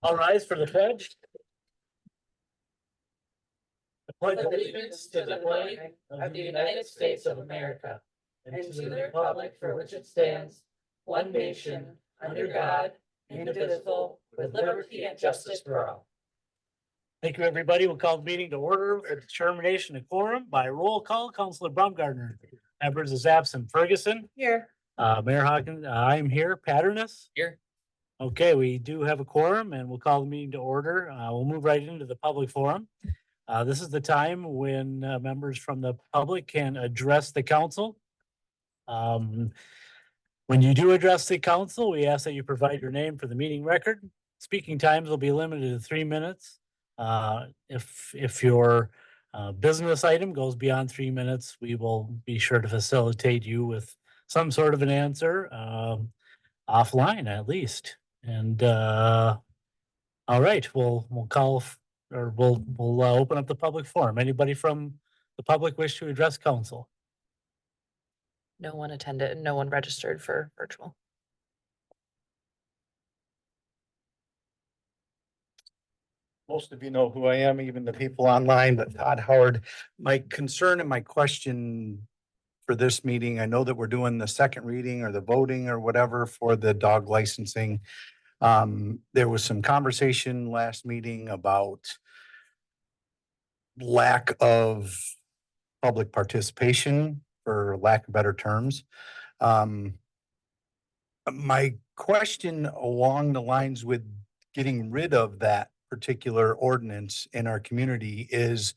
All rise for the pledge. I pledge allegiance to the flag of the United States of America and to the republic for which it stands, one nation, under God, indivisible, with liberty and justice for all. Thank you, everybody. We'll call the meeting to order for determination of quorum by roll call. Councilor Baumgartner. Evers is absent. Ferguson. Here. Mayor Hawkins, I'm here. Patterness. Here. Okay, we do have a quorum and we'll call the meeting to order. We'll move right into the public forum. This is the time when members from the public can address the council. When you do address the council, we ask that you provide your name for the meeting record. Speaking times will be limited to 3 minutes. If your business item goes beyond 3 minutes, we will be sure to facilitate you with some sort of an answer, offline at least. And all right, we'll open up the public forum. Anybody from the public wish to address council? No one attended and no one registered for virtual. Most of you know who I am, even the people online, but Todd Howard, my concern and my question for this meeting, I know that we're doing the second reading or the voting or whatever for the dog licensing. There was some conversation last meeting about lack of public participation, for lack of better terms. My question along the lines with getting rid of that particular ordinance in our community is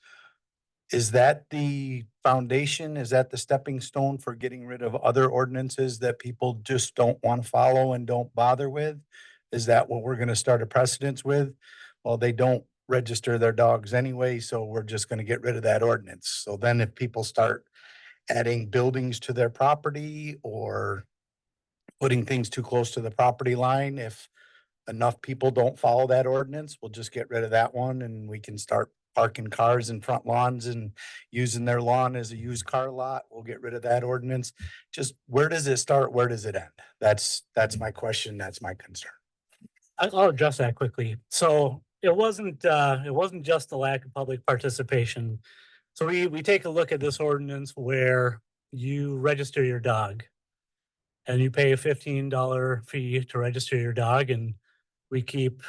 that the foundation? Is that the stepping stone for getting rid of other ordinances that people just don't want to follow and don't bother with? Is that what we're going to start a precedence with? Well, they don't register their dogs anyway, so we're just going to get rid of that ordinance. So then if people start adding buildings to their property or putting things too close to the property line, if enough people don't follow that ordinance, we'll just get rid of that one and we can start parking cars in front lawns and using their lawn as a used car lot. We'll get rid of that ordinance. Just where does it start? Where does it end? That's my question. That's my concern. I'll address that quickly. So it wasn't just the lack of public participation. So we take a look at this ordinance where you register your dog and you pay a $15 fee to register your dog, and we keep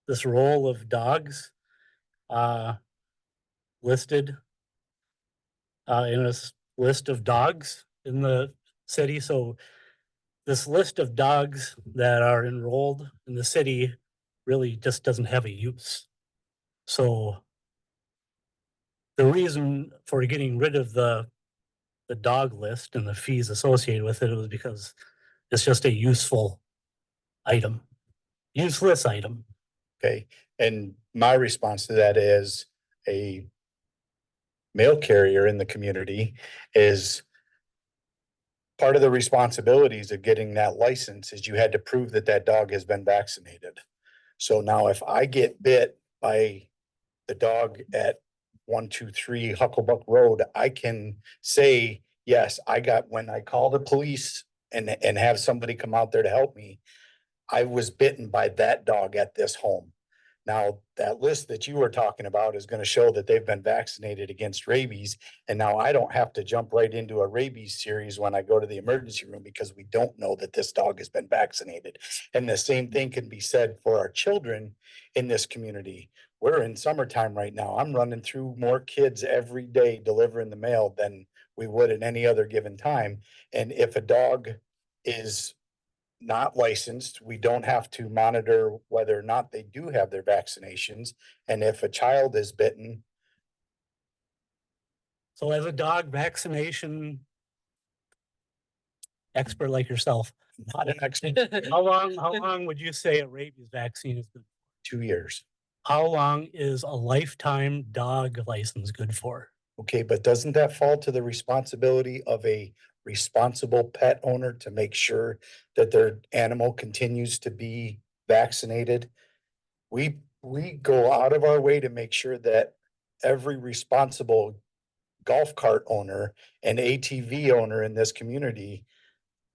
this roll of dogs listed in a list of dogs in the city. So this list of dogs that are enrolled in the city really just doesn't have a use. So the reason for getting rid of the dog list and the fees associated with it was because it's just a useless item. Okay, and my response to that is a mail carrier in the community is part of the responsibilities of getting that license is you had to prove that that dog has been vaccinated. So now if I get bit by the dog at 123 Hucklebuck Road, I can say, yes, when I call the police and have somebody come out there to help me, I was bitten by that dog at this home. Now, that list that you were talking about is going to show that they've been vaccinated against rabies. And now I don't have to jump right into a rabies series when I go to the emergency room because we don't know that this dog has been vaccinated. And the same thing can be said for our children in this community. We're in summertime right now. I'm running through more kids every day delivering the mail than we would at any other given time. And if a dog is not licensed, we don't have to monitor whether or not they do have their vaccinations. And if a child is bitten. So as a dog vaccination expert like yourself, Not an expert. how long would you say a rabies vaccine is good? 2 years. How long is a lifetime dog license good for? Okay, but doesn't that fall to the responsibility of a responsible pet owner to make sure that their animal continues to be vaccinated? We go out of our way to make sure that every responsible golf cart owner and ATV owner in this community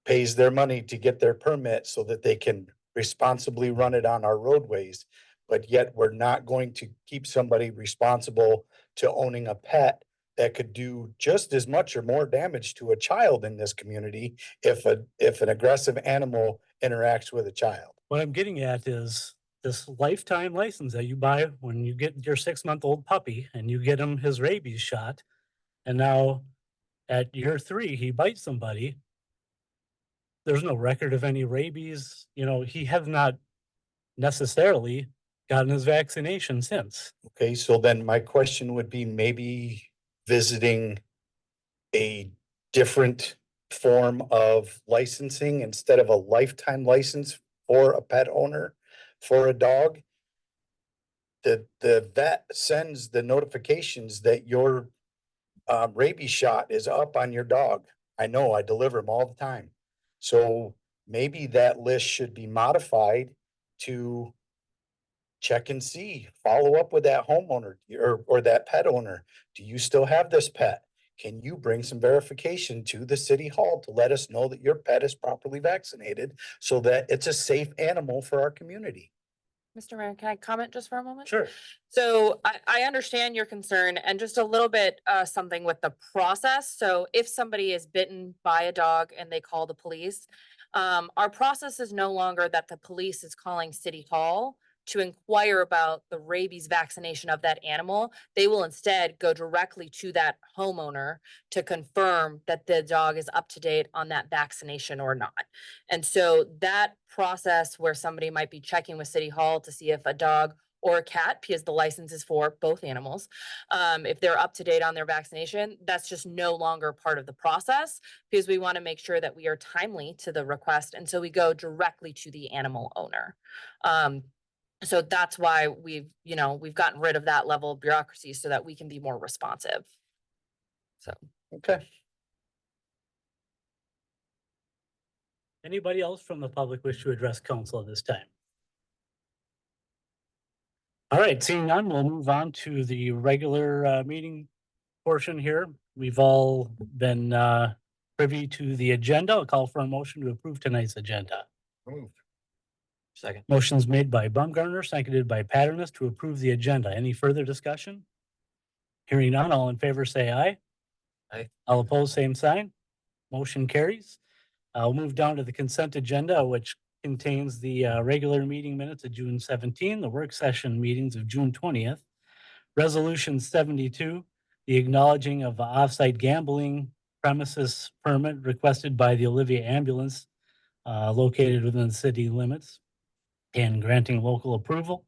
pays their money to get their permit so that they can responsibly run it on our roadways. But yet we're not going to keep somebody responsible to owning a pet that could do just as much or more damage to a child in this community if an aggressive animal interacts with a child. What I'm getting at is this lifetime license that you buy when you get your 6-month-old puppy and you get him his rabies shot. And now at year 3, he bites somebody. There's no record of any rabies. You know, he has not necessarily gotten his vaccination since. Okay, so then my question would be maybe visiting a different form of licensing instead of a lifetime license for a pet owner for a dog. The vet sends the notifications that your rabies shot is up on your dog. I know, I deliver them all the time. So maybe that list should be modified to check and see, follow up with that homeowner or that pet owner. Do you still have this pet? Can you bring some verification to the city hall to let us know that your pet is properly vaccinated so that it's a safe animal for our community? Mr. Mayor, can I comment just for a moment? Sure. So I understand your concern and just a little bit, something with the process. So if somebody is bitten by a dog and they call the police, our process is no longer that the police is calling City Hall to inquire about the rabies vaccination of that animal. They will instead go directly to that homeowner to confirm that the dog is up to date on that vaccination or not. And so that process where somebody might be checking with City Hall to see if a dog or a cat, because the license is for both animals, if they're up to date on their vaccination, that's just no longer part of the process because we want to make sure that we are timely to the request. And so we go directly to the animal owner. So that's why we've gotten rid of that level of bureaucracy so that we can be more responsive. So. Okay. Anybody else from the public wish to address council at this time? All right, seeing none, we'll move on to the regular meeting portion here. We've all been privy to the agenda. I'll call for a motion to approve tonight's agenda. Moved. Second. Motion's made by Baumgartner, seconded by Paternoss to approve the agenda. Any further discussion? Hearing none, all in favor say aye. Aye. All opposed, same sign. Motion carries. I'll move down to the consent agenda, which contains the regular meeting minutes of June 17, the work session meetings of June 20th, Resolution 72, the acknowledging of off-site gambling premises permit requested by the Olivia Ambulance located within the city limits and granting local approval.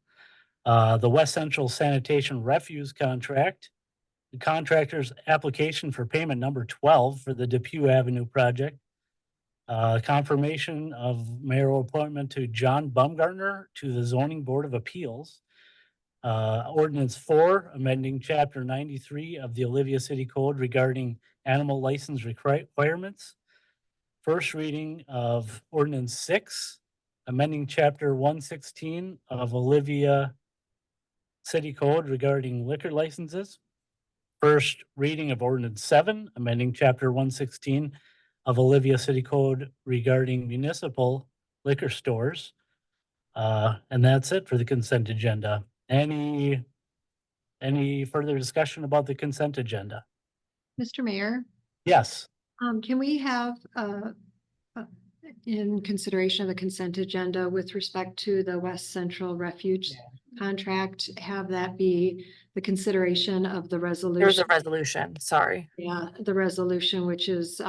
The West Central Sanitation Refuse Contract, the contractor's application for payment number 12 for the Depew Avenue project. Confirmation of mayoral appointment to John Baumgartner to the Zoning Board of Appeals. Ordinance 4, amending chapter 93 of the Olivia City Code regarding animal license requirements. First reading of ordinance 6, amending chapter 116 of Olivia City Code regarding liquor licenses. First reading of ordinance 7, amending chapter 116 of Olivia City Code regarding municipal liquor stores. And that's it for the consent agenda. Any further discussion about the consent agenda? Mr. Mayor, Yes. can we have, in consideration of the consent agenda with respect to the West Central Refuge contract, have that be the consideration of the There's a resolution? resolution, sorry. Yeah, the resolution, which is,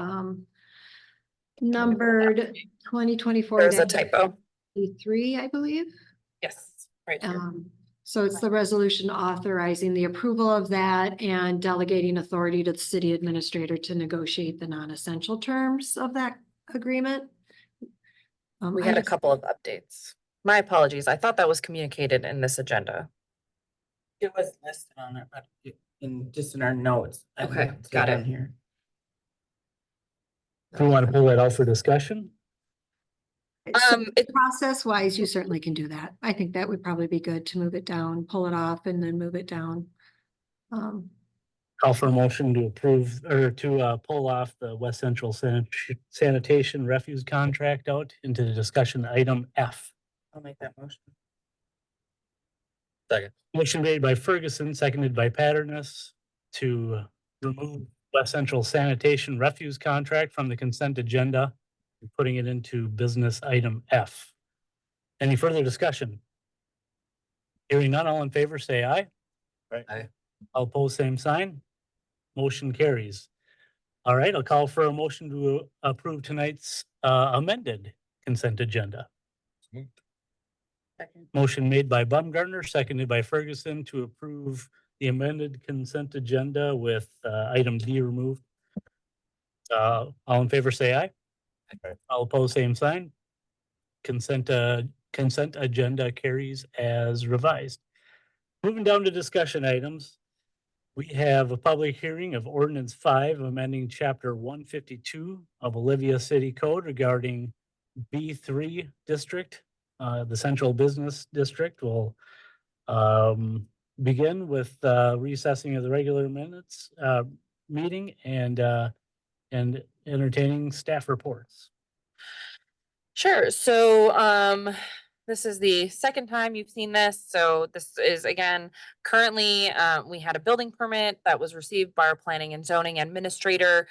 numbered 2024. There's a typo. 3, I believe. Yes, right here. So it's the resolution authorizing the approval of that and delegating authority to the city administrator to negotiate the non-essential terms of that agreement. We I had a just- couple of updates. My apologies. I thought that was communicated in this agenda. It was listed on it, but just in our notes. I Okay, didn't see got it. on Here. Do you want to pull that out for discussion? So It- process wise, you certainly can do that. I think that would probably be good to move it down, pull it off and then move it down. Call for a motion to approve or to pull off the West Central Sanitation Refuse Contract out into the discussion item F. I'll make that motion. Motion made by Ferguson, seconded by Patterness to remove West Central Sanitation Refuse Contract from the consent agenda, and putting it into business item F. Any further discussion? Hearing none, all in favor, say aye. Aye. All opposed, same sign. Motion carries. All right, I'll call for a motion to approve tonight's amended consent agenda. Second. Motion made by Baumgartner, seconded by Ferguson to approve the amended consent agenda with item D removed. All in favor, say aye. Aye. All opposed, same sign. Consent agenda carries as revised. Moving down to discussion items. We have a public hearing of ordinance 5, amending chapter 152 of Olivia City Code regarding B3 district. The central business district will begin with recessing of the regular minutes meeting and entertaining staff reports. Sure. So, this is the second time you've seen this. So this is again, currently, we had a building permit that was received by our planning and zoning administrator,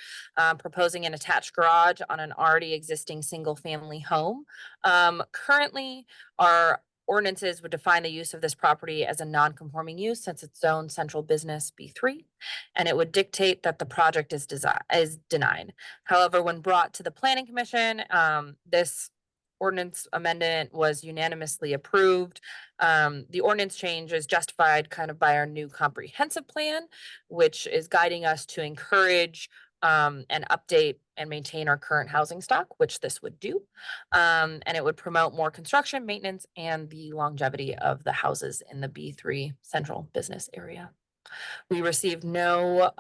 proposing an attached garage on an already existing single family home. Currently, our ordinances would define the use of this property as a non-conforming use since it's zoned central business B3, and it would dictate that the project is denied. However, when brought to the planning commission, this ordinance amendment was unanimously approved. The ordinance change is justified kind of by our new comprehensive plan, which is guiding us to encourage and update and maintain our current housing stock, which this would do. And it would promote more construction, maintenance, and the longevity of the houses in the B3 central business area. We received no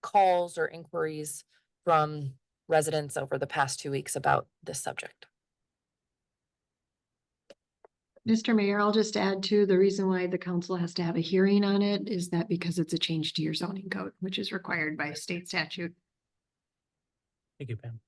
calls or inquiries from residents over the past 2 weeks about this subject. Mr. Mayor, I'll just add to the reason why the council has to have a hearing on it is that because it's a change to your zoning code, which is required by state statute. Thank you, Pam.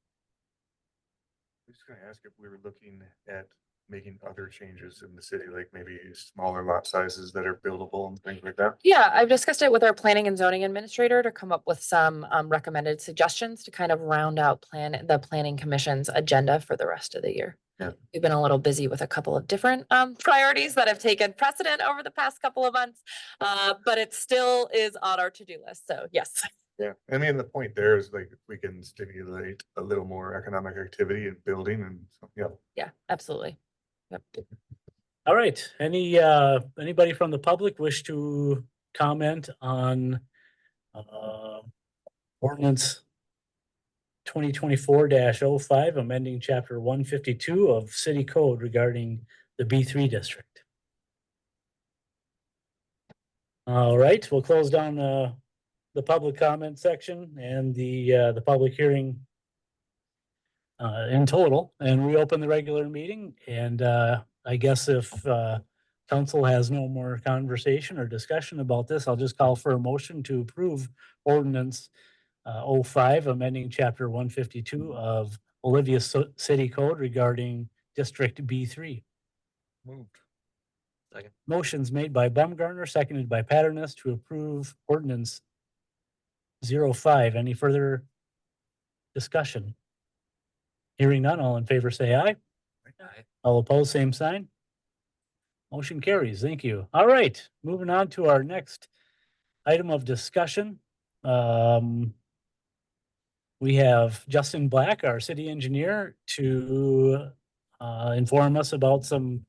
I'm just gonna ask if we were looking at making other changes in the city, like maybe smaller lot sizes that are buildable and things like that. Yeah, I've discussed it with our planning and zoning administrator to come up with some recommended suggestions to kind of round out the planning commission's agenda for the rest of the year. Yeah. We've been a little busy with a couple of different priorities that have taken precedent over the past couple of months, but it still is on our to-do list. So yes. Yeah, I mean, the point there is like, if we can stimulate a little more economic activity and building and, so, yeah. Yeah, absolutely. Yep. All right, anybody from the public wish to comment on ordinance 2024-05, amending chapter 152 of city code regarding the B3 district? All right, we'll close down the public comment section and the public hearing in total, and reopen the regular meeting. And I guess if council has no more conversation or discussion about this, I'll just call for a motion to approve ordinance 05, amending chapter 152 of Olivia City Code regarding District B3. Moved. Motions made by Baumgartner, seconded by Patterness to approve ordinance 05. Any further discussion? Hearing none, all in favor say aye. Aye. All opposed, same sign. Motion carries. Thank you. All right, moving on to our next item of discussion. We have Justin Black, our city engineer, to inform us about some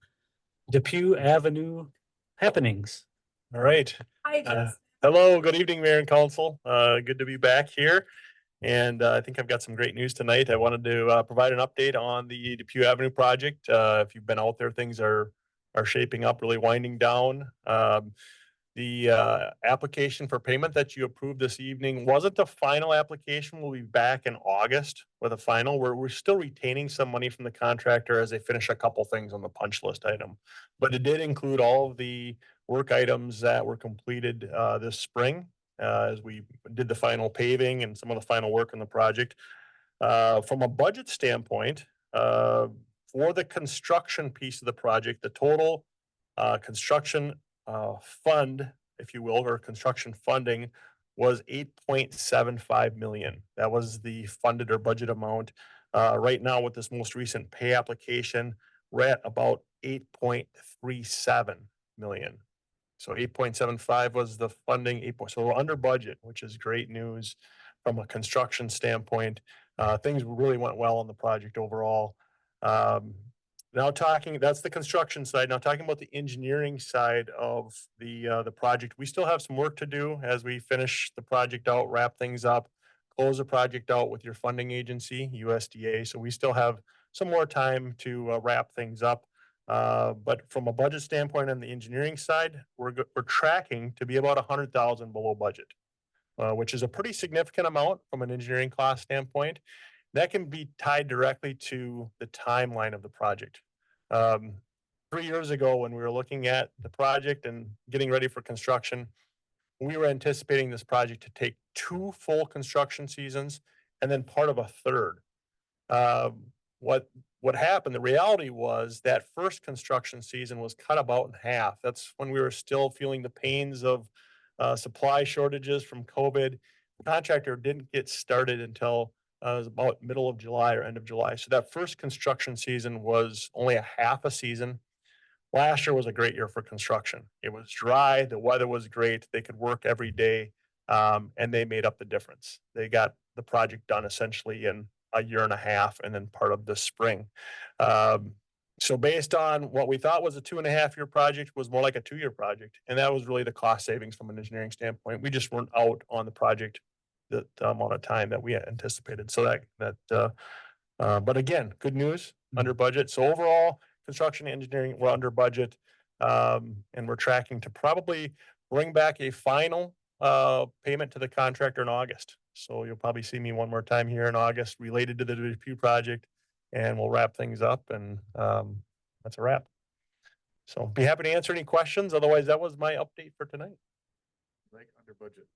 Depew Avenue happenings. All right. Hi, Hello, good evening, Mayor and Council. Good to be back here. And I think I've got some great news tonight. I wanted to provide an update on the Depew Avenue project. If you've been out there, things are shaping up, really winding down. The application for payment that you approved this evening wasn't the final application. We'll be back in August with a final. We're still retaining some money from the contractor as they finish a couple things on the punch list item. But it did include all of the work items that were completed this spring as we did the final paving and some of the final work on the project. From a budget standpoint, for the construction piece of the project, the total construction fund, if you will, or construction funding was 8.75 million. That was the funded or budget amount. Right now with this most recent pay application, we're at about 8.37 million. So 8.75 was the funding, so we're under budget, which is great news from a construction standpoint. Things really went well on the project overall. Now that's the construction side. Now talking about the engineering side of the project, we still have some work to do as we finish the project out, wrap things up, close the project out with your funding agency, USDA. So we still have some more time to wrap things up. But from a budget standpoint on the engineering side, we're tracking to be about 100,000 below budget, which is a pretty significant amount from an engineering cost standpoint. That can be tied directly to the timeline of the project. 3 years ago, when we were looking at the project and getting ready for construction, we were anticipating this project to take 2 full construction seasons and then part of a third. What happened, the reality was that first construction season was cut about in half. That's when we were still feeling the pains of supply shortages from COVID. The contractor didn't get started until it was about middle of July or end of July. So that first construction season was only a half a season. Last year was a great year for construction. It was dry, the weather was great, they could work every day, and they made up the difference. They got the project done essentially in a year and a half and then part of the spring. So based on what we thought was a 2.5-year project was more like a 2-year project. And that was really the cost savings from an engineering standpoint. We just weren't out on the project the amount of time that we had anticipated. So but again, good news, under budget. So overall, construction and engineering, we're under budget. And we're tracking to probably bring back a final payment to the contractor in August. So you'll probably see me one more time here in August related to the Depew project, and we'll wrap things up, and that's a wrap. So be happy to answer any questions. Otherwise, that was my update for tonight. Like under budget.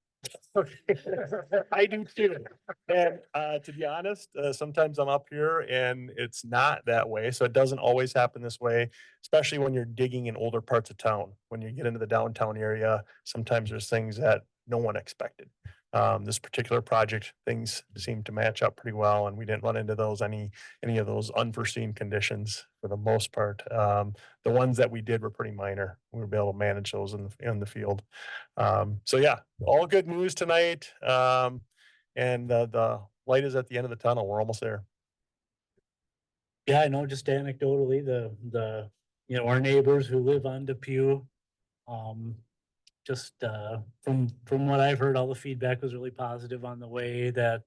I do too. And to be honest, sometimes I'm up here and it's not that way. So it doesn't always happen this way, especially when you're digging in older parts of town. When you get into the downtown area, sometimes there's things that no one expected. This particular project, things seem to match up pretty well, and we didn't run into any of those unforeseen conditions for the most part. The ones that we did were pretty minor. We were able to manage those in the field. So yeah, all good news tonight. And the light is at the end of the tunnel. We're almost there. Yeah, I know, just anecdotally, our neighbors who live on Depew, just from what I've heard, all the feedback was really positive on the way that,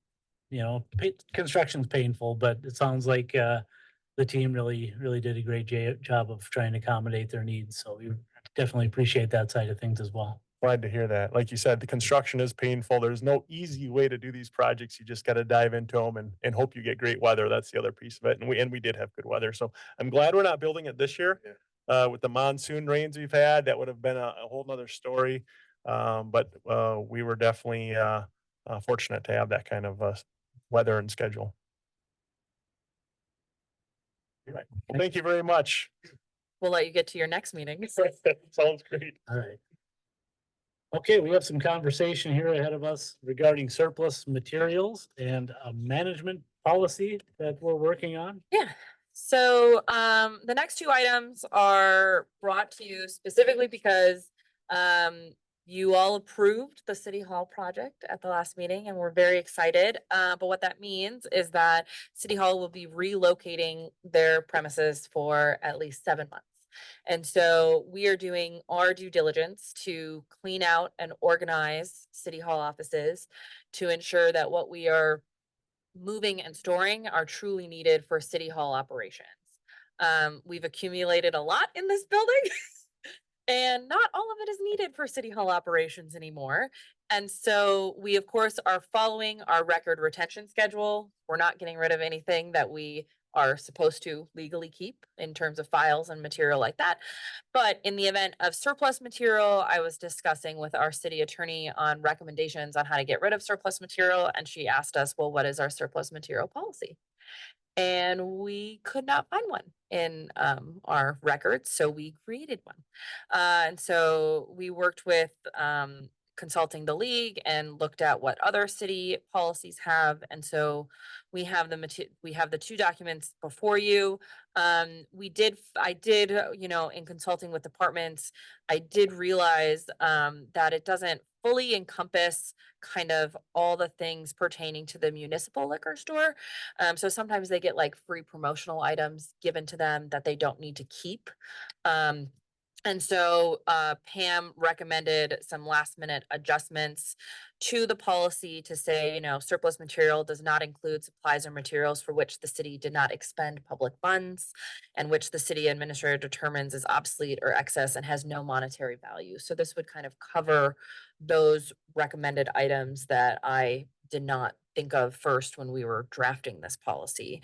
construction's painful, but it sounds like the team really did a great job of trying to accommodate their needs. So we definitely appreciate that side of things as well. Glad to hear that. Like you said, the construction is painful. There's no easy way to do these projects. You just got to dive into them and hope you get great weather. That's the other piece of it. And we did have good weather. So I'm glad we're not building it this year. Yeah. With the monsoon rains we've had, that would have been a whole nother story. But we were definitely fortunate to have that kind of weather and schedule. Right. Well, thank you very much. We'll let you get to your next meeting. Sounds great. All right. Okay, we have some conversation here ahead of us regarding surplus materials and a management policy that we're working on. Yeah. So the next 2 items are brought to you specifically because you all approved the City Hall project at the last meeting, and we're very excited. But what that means is that City Hall will be relocating their premises for at least 7 months. And so we are doing our due diligence to clean out and organize City Hall offices to ensure that what we are moving and storing are truly needed for City Hall operations. We've accumulated a lot in this building and not all of it is needed for City Hall operations anymore. And so we, of course, are following our record retention schedule. We're not getting rid of anything that we are supposed to legally keep in terms of files and material like that. But in the event of surplus material, I was discussing with our city attorney on recommendations on how to get rid of surplus material. And she asked us, well, what is our surplus material policy? And we could not find one in our records, so we created one. And so we worked with consulting the league and looked at what other city policies have. And so we have we have the two documents before you. I did, you know, in consulting with departments, I did realize that it doesn't fully encompass kind of all the things pertaining to the municipal liquor store. So sometimes they get like free promotional items given to them that they don't need to keep. And so Pam recommended some last minute adjustments to the policy to say, you know, surplus material does not include supplies or materials for which the city did not expend public funds and which the city administrator determines is obsolete or excess and has no monetary value. So this would kind of cover those recommended items that I did not think of first when we were drafting this policy.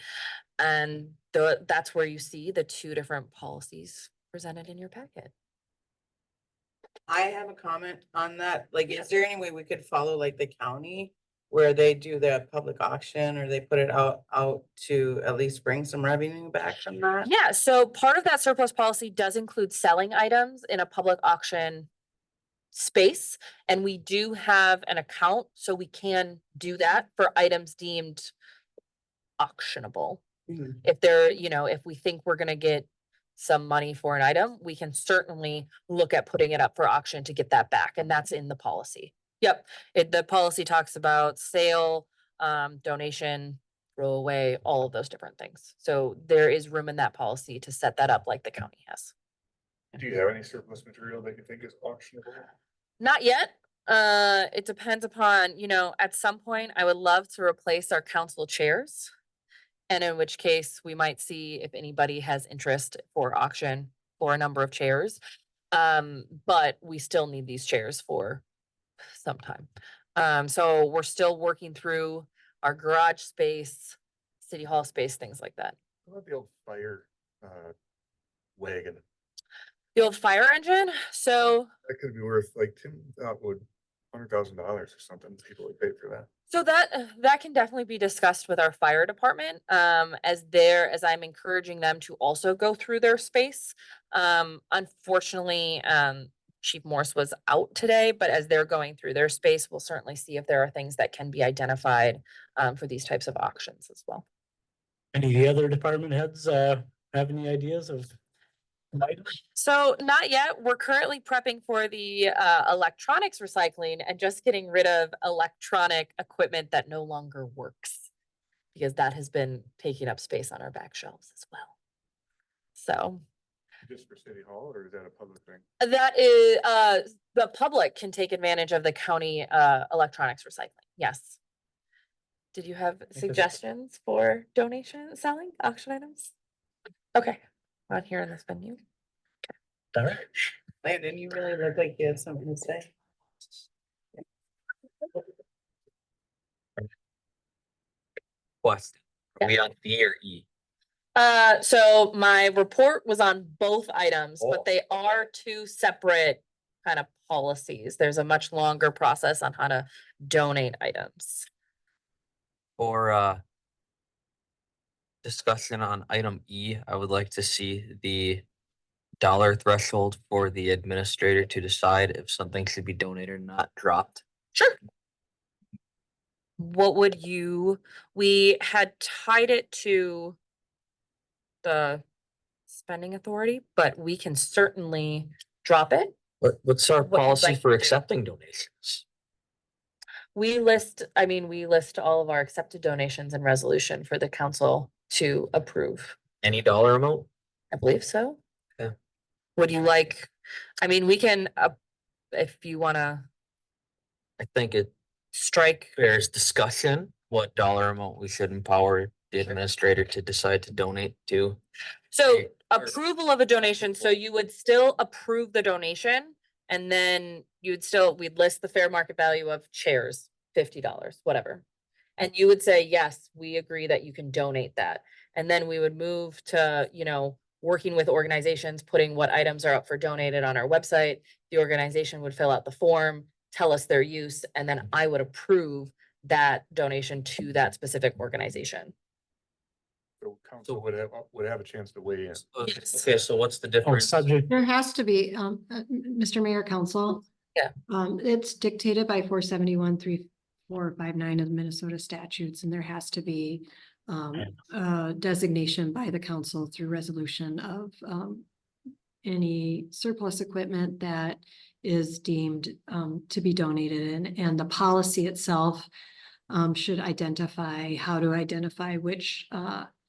And that's where you see the two different policies presented in your packet. I have a comment on that. Like, is there any way we could follow like the county where they do the public auction or they put it out to at least bring some revenue back from that? Yeah, so part of that surplus policy does include selling items in a public auction space. And we do have an account, so we can do that for items deemed auctionable. Mhm. If they're, you know, if we think we're gonna get some money for an item, we can certainly look at putting it up for auction to get that back, and that's in the policy. Yep, the policy talks about sale, donation, throwaway, all of those different things. So there is room in that policy to set that up like the county has. Do you have any surplus material that you think is auctionable? Not yet. It depends upon, you know, at some point, I would love to replace our council chairs. And in which case, we might see if anybody has interest for auction for a number of chairs. But we still need these chairs for some time. So we're still working through our garage space, city hall space, things like that. What about the old fire wagon? The old fire engine, so That could be worth, like Tim thought would $100,000 or something. People would pay for that. So that can definitely be discussed with our fire department, as I'm encouraging them to also go through their space. Unfortunately, Chief Morse was out today, but as they're going through their space, we'll certainly see if there are things that can be identified, for these types of auctions as well. Any of the other department heads have any ideas of items? So not yet. We're currently prepping for the electronics recycling and just getting rid of electronic equipment that no longer works. Because that has been taking up space on our back shelves as well. So Just for City Hall, or is that a public thing? that is, the public can take advantage of the county electronics recycling. Yes. Did you have suggestions for donation, selling, auction items? Okay, on here in this venue. All right. Landon, you really look like you had something to say. Question. Yeah. Are we on B or E? So my report was on both items, Oh. but they are two separate kind of policies. There's a much longer process on how to donate items. For discussion on item E, I would like to see the dollar threshold for the administrator to decide if something should be donated or not dropped. Sure. What would we had tied it to the spending authority, but we can certainly drop it. What's our What you'd policy like for to do. accepting donations? We list all of our accepted donations and resolution for the council to approve. Any dollar amount? I believe so. Okay. Would you like, we can, if you wanna I think it strike, bears discussion what dollar amount we should empower the administrator to decide to donate to. so Okay, or- approval of a donation, so you would still approve the donation. And then we'd list the fair market value of chairs, $50, whatever. And you would say, yes, we agree that you can donate that. And then we would move to, working with organizations, putting what items are up for donated on our website. The organization would fill out the form, tell us their use, and then I would approve that donation to that specific organization. the council would have a chance to weigh in. Yes. Okay, so what's the Oh, difference? subject, There has to be, Mr. Mayor, Council. Yeah. It's dictated by 471-3459 of the Minnesota statutes, and there has to be designation by the council through resolution of any surplus equipment that is deemed to be donated, and the policy itself should identify how to identify which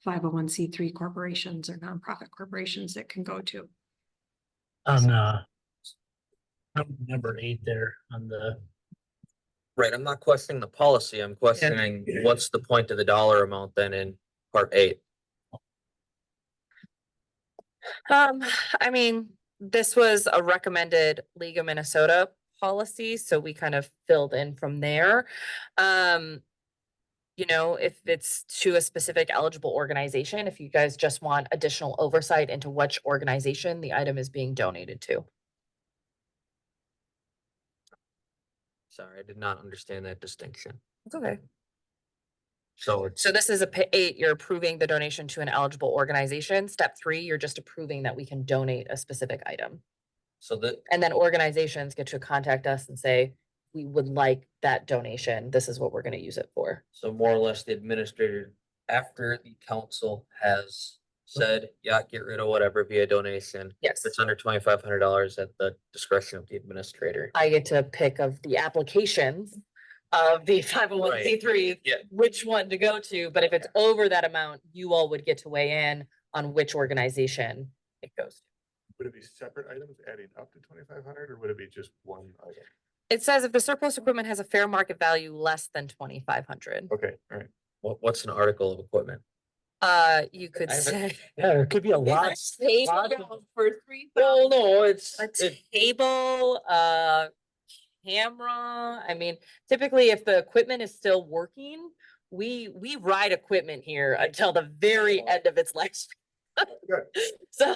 501c3 corporations or nonprofit corporations it can go to. on, number 8 there on the, Right, I'm not questioning the policy, I'm questioning what's the point of the dollar amount then in part 8? I mean, this was a recommended League of Minnesota policy, so we kind of filled in from there. You know, if it's to a specific eligible organization, if you guys just want additional oversight into which organization the item is being donated to. Sorry, I did not understand that distinction. It's okay. So it's, So this is a 8, you're approving the donation to an eligible organization. Step 3, you're just approving that we can donate a specific item. so that, And then organizations get to contact us and say, we would like that donation. This is what we're gonna use it for. so more or less the administrator, after the council has said, yeah, get rid of whatever via donation. Yes. If it's under $2,500 at the discretion of the administrator. I get to pick of the applications of the 501c3s, Yeah. which one to go to. But if it's over that amount, you all would get to weigh in on which organization it goes to. Would it be separate items adding up to 2,500 or would it be just one item? It says if the surplus equipment has a fair market value less than 2,500, Okay, all right. What's an article of equipment? you could I haven't- say. yeah, there could be a lot. For Well, no, it's, a table, a camera. I mean, typically if the equipment is still working, we ride equipment here until the very end of its lifespan. So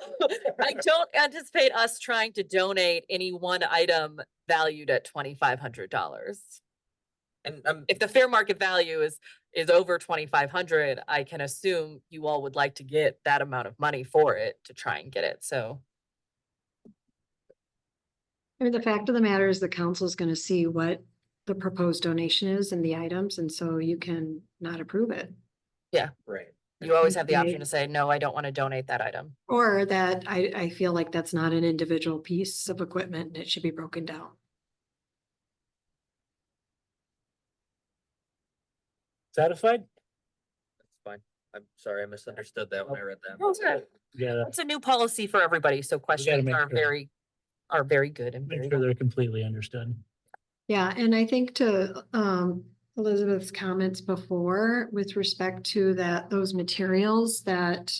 I don't anticipate us trying to donate any one item valued at $2,500. and If the fair market value is over 2,500, I can assume you all would like to get that amount of money for it to try and get it. So I mean, the fact of the matter is the council is gonna see what the proposed donation is and the items, and so you can not approve it. right. you always have the option Right. to say, no, I don't want to donate that item. Or that I feel like that's not an individual piece of equipment and it should be broken down. Satisfied? That's fine. I'm sorry, I misunderstood that when I read that. No, it's good. Yeah, It's a new policy for everybody, so questions make are sure. very good and make very. sure they're completely understood. Yeah, and I think to Elizabeth's comments before with respect to those materials that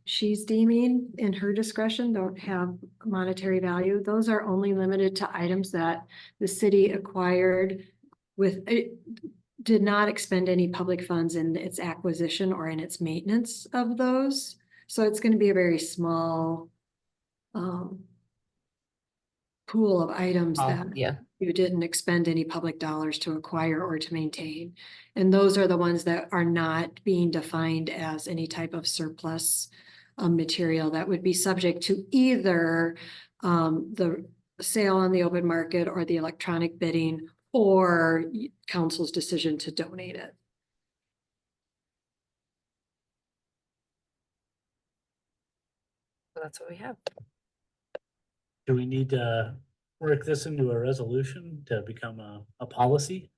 she's deeming in her discretion don't have monetary value, those are only limited to items that the city acquired with, it did not expend any public funds in its acquisition or in its maintenance of those. So it's gonna be a very small pool of items that Yeah, you didn't expend any public dollars to acquire or to maintain. And those are the ones that are not being defined as any type of surplus material that would be subject to either the sale on the open market or the electronic bidding or council's decision to donate it. so that's what we have. Do we need to work this into a resolution to become a policy?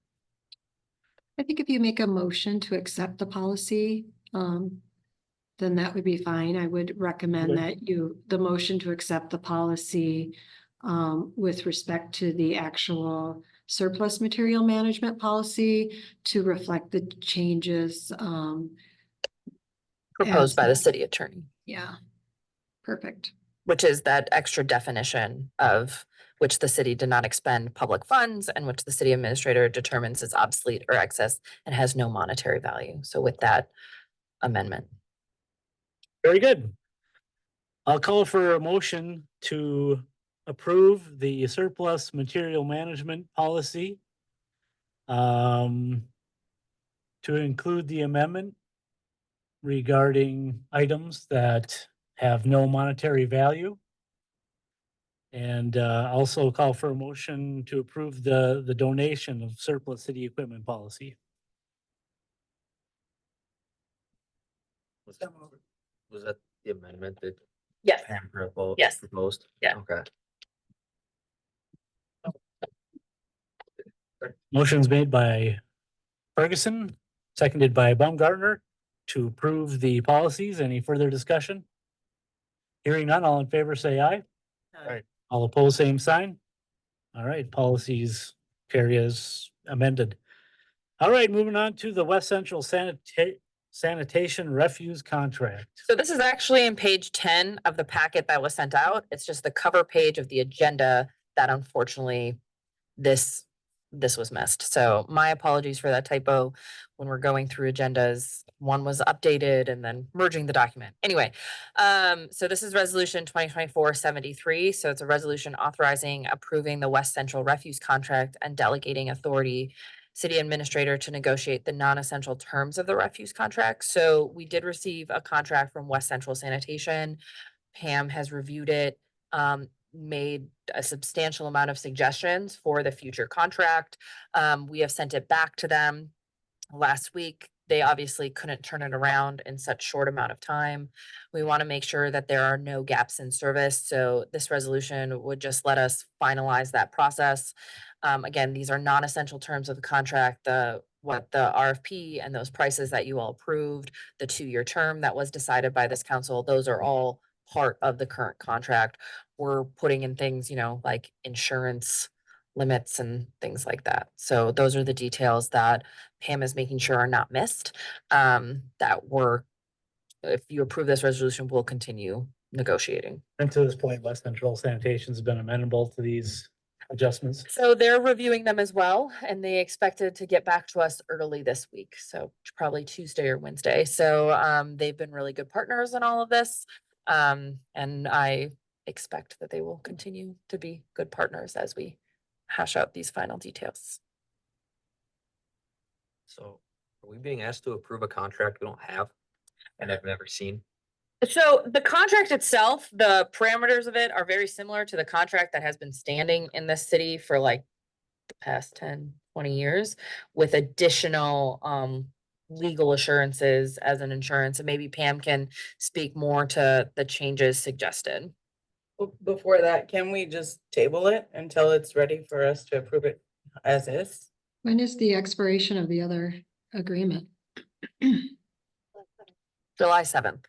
I think if you make a motion to accept the policy, then that would be fine. I would recommend Would- that the motion to accept the policy with respect to the actual surplus material management policy to reflect the changes. Proposed by the as- city attorney, Yeah, perfect. which is that extra definition of which the city did not expend public funds and which the city administrator determines is obsolete or excess and has no monetary value. So with that amendment. Very good. I'll call for a motion to approve the surplus material management policy. To include the amendment regarding items that have no monetary value. And also call for a motion to approve the donation of surplus city equipment policy. Was that the amendment that Yes. Pam proposed? Yes. Proposed? Yeah. Okay. Motion's made by Ferguson, seconded by Baumgartner to approve the policies. Any further discussion? Hearing none, all in favor, say aye. Aye. All opposed, same sign. All right, policies carry as amended. All right, moving on to the West Central sanitation refuse contract. So this is actually in page 10 of the packet that was sent out. It's just the cover page of the agenda that unfortunately this was missed. So my apologies for that typo. When we're going through agendas, one was updated and then merging the document. Anyway, so this is resolution 2024-73. So it's a resolution authorizing approving the West Central refuse contract and delegating authority city administrator to negotiate the non-essential terms of the refuse contract. So we did receive a contract from West Central Sanitation. Pam has reviewed it, made a substantial amount of suggestions for the future contract. We have sent it back to them last week. They obviously couldn't turn it around in such short amount of time. We want to make sure that there are no gaps in service. So this resolution would just let us finalize that process. Again, these are non-essential terms of the contract, what the RFP and those prices that you all approved, the 2-year term that was decided by this council, those are all part of the current contract. We're putting in things, like insurance limits and things like that. So those are the details that Pam is making sure are not missed. If you approve this resolution, we'll continue negotiating. And to this point, West Central Sanitation's been amenable to these adjustments. So they're reviewing them as well, and they expected to get back to us early this week. So probably Tuesday or Wednesday. So they've been really good partners in all of this. And I expect that they will continue to be good partners as we hash out these final details. So are we being asked to approve a contract we don't have and have never seen? So the contract itself, the parameters of it are very similar to the contract that has been standing in this city for like the past 10, 20 years with additional legal assurances as an insurance. And maybe Pam can speak more to the changes suggested. Before that, can we just table it until it's ready for us to approve it as is? When is the expiration of the other agreement? July 7th.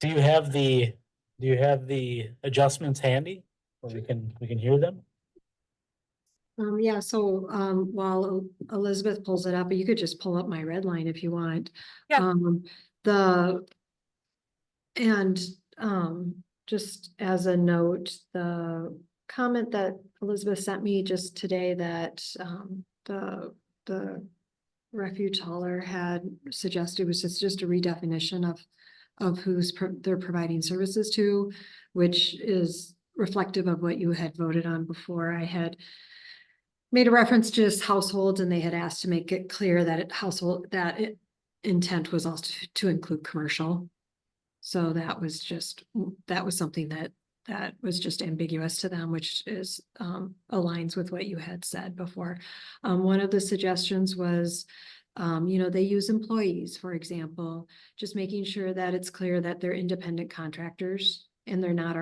Do you have the adjustments handy? Or we can hear them? Yeah, so, while Elizabeth pulls it up, you could just pull up my red line if you want. Yeah. Just as a note, the comment that Elizabeth sent me just today that, the refuge hauler had suggested was just a redefinition of who's they're providing services to, which is reflective of what you had voted on before. I had made a reference to just households, and they had asked to make it clear that intent was also to include commercial. So that was something that was just ambiguous to them, which is aligns with what you had said before. One of the suggestions was, they use employees, for example, just making sure that it's clear that they're independent contractors and they're not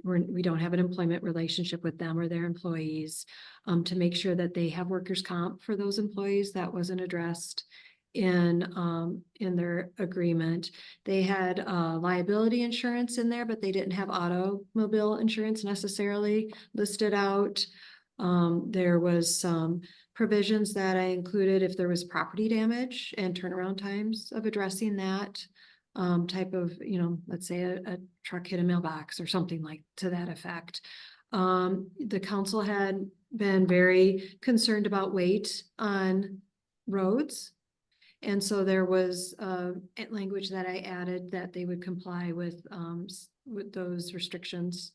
we don't have an employment relationship with them or their employees, to make sure that they have workers' comp for those employees. That wasn't addressed in their agreement. They had liability insurance in there, but they didn't have automobile insurance necessarily listed out. There was some provisions that I included if there was property damage and turnaround times of addressing that. Type of, let's say a truck hit a mailbox or something like to that effect. The council had been very concerned about weight on roads. And so there was language that I added that they would comply with those restrictions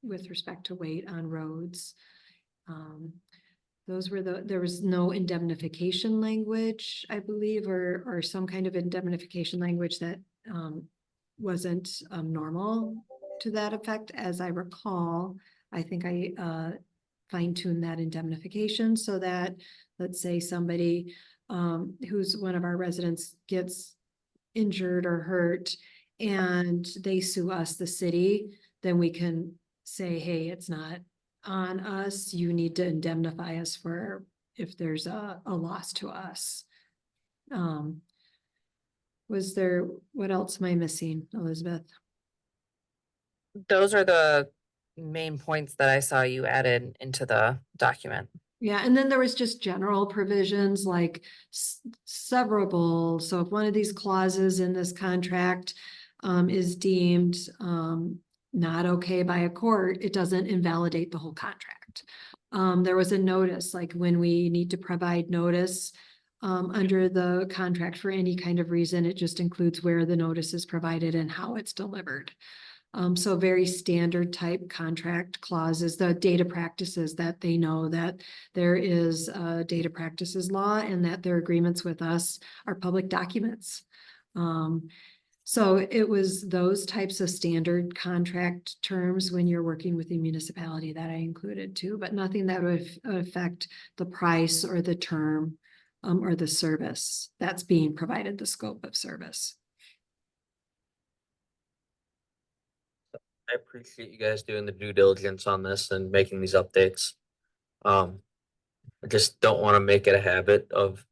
with respect to weight on roads. Those were there was no indemnification language, I believe, or some kind of indemnification language that wasn't normal to that effect. As I recall, I think I fine tuned that indemnification so that, let's say somebody who's one of our residents gets injured or hurt and they sue us, the city, then we can say, hey, it's not on us. You need to indemnify us for if there's a loss to us. Was there, what else am I missing, Elizabeth? Those are the main points that I saw you added into the document. Yeah, and then there was just general provisions like severable. So if one of these clauses in this contract is deemed not okay by a court, it doesn't invalidate the whole contract. There was a notice, like when we need to provide notice under the contract for any kind of reason, it just includes where the notice is provided and how it's delivered. So very standard type contract clauses, the data practices that they know that there is a data practices law and that their agreements with us are public documents. So it was those types of standard contract terms when you're working with the municipality that I included too, but nothing that would affect the price or the term or the service that's being provided, the scope of service. I appreciate you guys doing the due diligence on this and making these updates. I just don't want to make it a habit of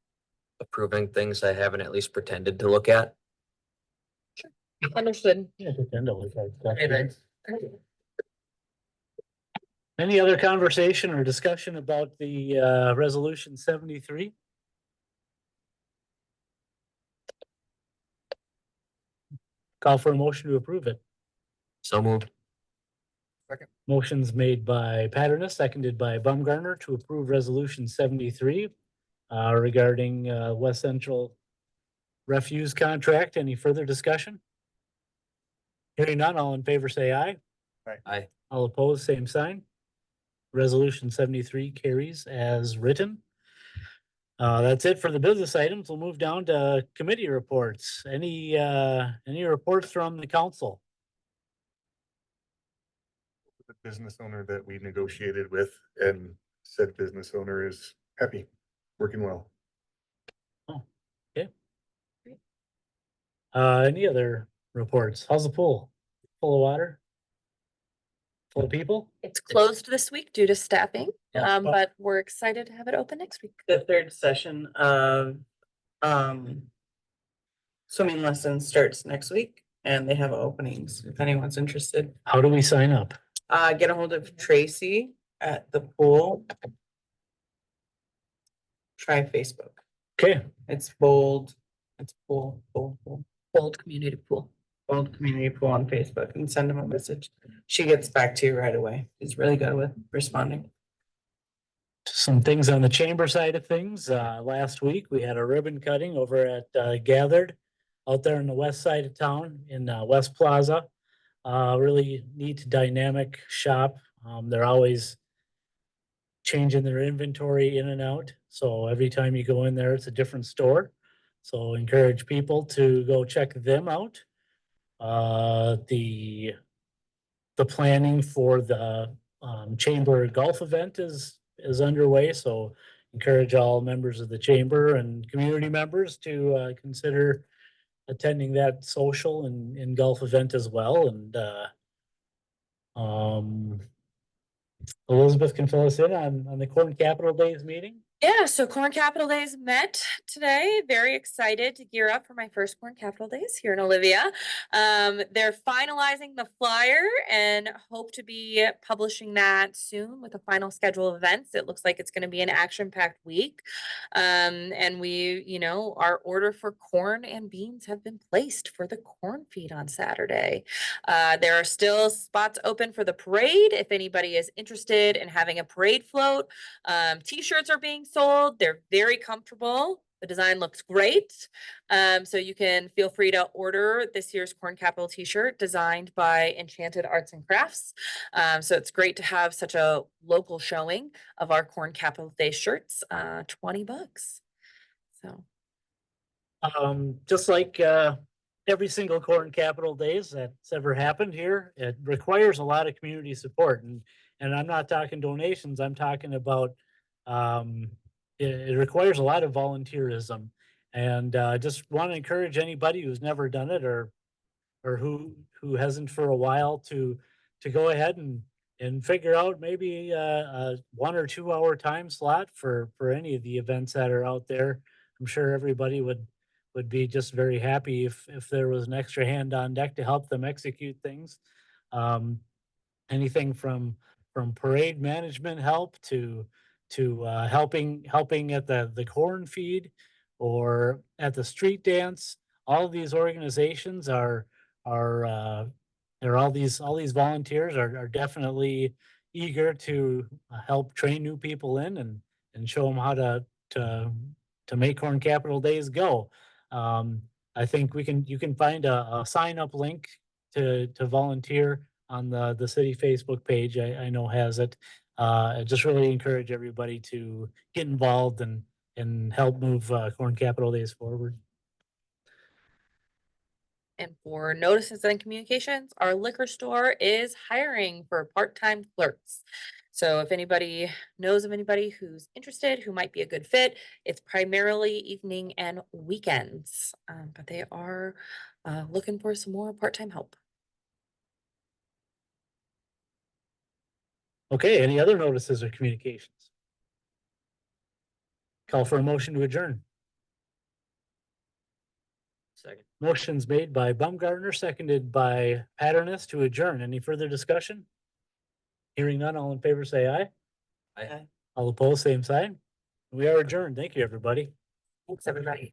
approving things I haven't at least pretended to look at. Understood. Yeah, pretend to look like stuff. Hey, thanks. Any other conversation or discussion about the resolution 73? Call for a motion to approve it. So moved. Motion's made by Paternoss, seconded by Baumgartner to approve resolution 73 regarding West Central refuse contract. Any further discussion? Hearing none, all in favor say aye. Aye. All opposed, same sign. Resolution 73 carries as written. That's it for the business items. We'll move down to committee reports. Any reports from the council? The business owner that we negotiated with, and said business owner is happy, working well. Any other reports? How's the pool? Full of water? Full of people? It's closed this week due to staffing, Yeah. but we're excited to have it open next week. The third session of swimming lessons starts next week and they have openings if anyone's interested. How do we sign up? Get a hold of Tracy at the pool. Try Facebook. Okay, It's bold. It's bold. Old community pool. Bold Community Pool on Facebook and send them a message. She gets back to you right away. She's really good with responding. some things on the chamber side of things. Last week, we had a ribbon cutting over at Gathered out there in the west side of town in West Plaza. Really neat dynamic shop. They're always changing their inventory in and out. So every time you go in there, it's a different store. So encourage people to go check them out. The planning for the chamber golf event is underway, so encourage all members of the chamber and community members to consider attending that social and golf event as well. And Elizabeth can fill us in on the Corn Capital Days meeting. Yeah, so Corn Capital Days met today. Very excited to gear up for my first Corn Capital Days here in Olivia. They're finalizing the flyer and hope to be publishing that soon with a final schedule of events. It looks like it's going to be an action-packed week. And we, our order for corn and beans have been placed for the corn feed on Saturday. There are still spots open for the parade. If anybody is interested in having a parade float, t-shirts are being sold. They're very comfortable. The design looks great. So you can feel free to order this year's Corn Capital t-shirt designed by Enchanted Arts and Crafts. So it's great to have such a local showing of our Corn Capital Day shirts, $20. So. Just like, every single Corn Capital Days that's ever happened here, it requires a lot of community support and I'm not talking donations, I'm talking about, it requires a lot of volunteerism. And, just want to encourage anybody who's never done it or who hasn't for a while to go ahead and figure out maybe a 1 or 2 hour time slot for any of the events that are out there. I'm sure everybody would be just very happy if there was an extra hand on deck to help them execute things. Anything from parade management help to helping at the corn feed or at the street dance. All of these organizations are all these volunteers are definitely eager to help train new people in and show them how to make Corn Capital Days go. I think you can find a sign up link to volunteer on the city Facebook page. I know has it. I just really encourage everybody to get involved and help move Corn Capital Days forward. And for notices and communications, our liquor store is hiring for part-time clerks. So if anybody knows of anybody who's interested, who might be a good fit, it's primarily evening and weekends. But they are looking for some more part-time help. Okay, any other notices or communications? Call for a motion to adjourn. Second. Motion's made by Baumgartner, seconded by Patterness to adjourn. Any further discussion? Hearing none, all in favor say aye. Aye. All opposed, same sign. We are adjourned. Thank you, everybody. Thanks, everybody.